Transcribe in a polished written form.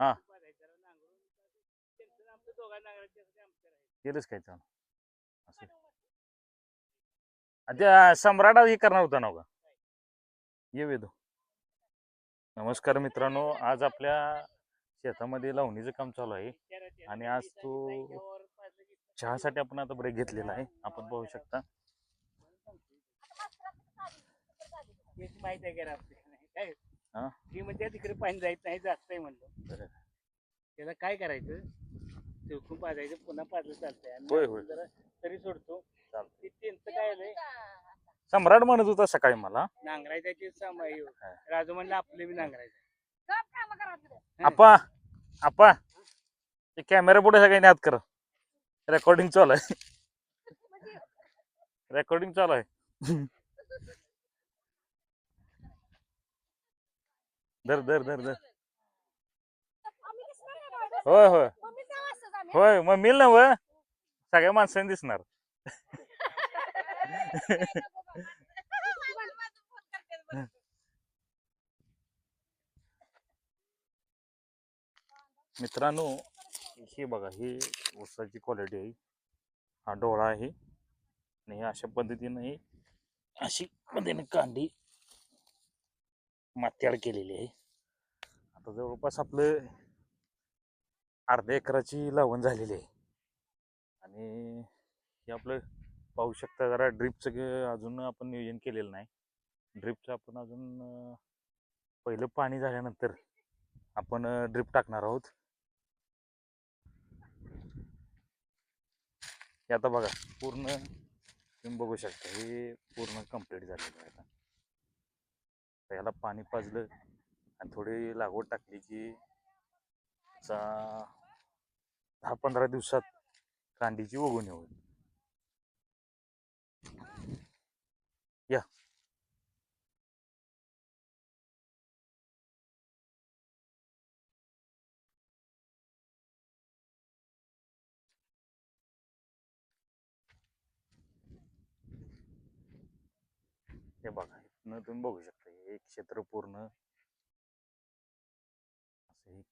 हा केलंच काय चालू असं त्या सम्राट हे करणार होता ना का ये वेदू. नमस्कार मित्रांनो, आज आपल्या शेतामध्ये लावणीचं काम चालू आहे आणि आज तो चहासाठी आपण आता ब्रेक घेतलेला आहे. आपण पाहू शकता. माहित आहे का काय की म्हणजे तिकडे पाणी जायचं नाही जास्त आहे म्हणलं त्याला काय करायचं चौकून पाजायचं पुन्हा पाजलं चालतंय. होय होय जरा तरी सोडतो चालतंय. त्यांचं काय आलंय सम्राट म्हणत होता सकाळी मला नांगरायची राजू म्हणलं आपले बी नांगरायचं. आपा आपा ते कॅमेरा पुढे सगळ्यांनी हात करा. रेकॉर्डिंग चालू आहे. रेकॉर्डिंग चालू आहे. धर धर धर धर. होय होय होय मग मिल ना व सगळ्या माणसांनी दिसणार. मित्रांनो हे बघा, ही ऊसाची क्वालिटी आहे. हा डोळा आहे आणि अशा पद्धतीने अशी पद्धतीने कांडी मात्याळ केलेली आहे. आता जवळपास आपलं अर्ध्या एकराची लावण झालेली आहे आणि हे आपलं पाहू शकता. जरा ड्रिपचं अजून आपण नियोजन केलेलं नाही. ड्रिपचं आपण अजून पहिलं पाणी झाल्यानंतर आपण ड्रिप टाकणार आहोत. हे आता बघा पूर्ण तुम्ही बघू शकता, हे पूर्ण कंप्लीट झालेलं आहे. आता याला पाणी पाजलं आणि थोडी लागवड टाकली की 10-15 दिवसात कांडीची उगवण होईल. या हे बघा, इथनं तुम्ही बघू शकता हे क्षेत्र पूर्ण असं हे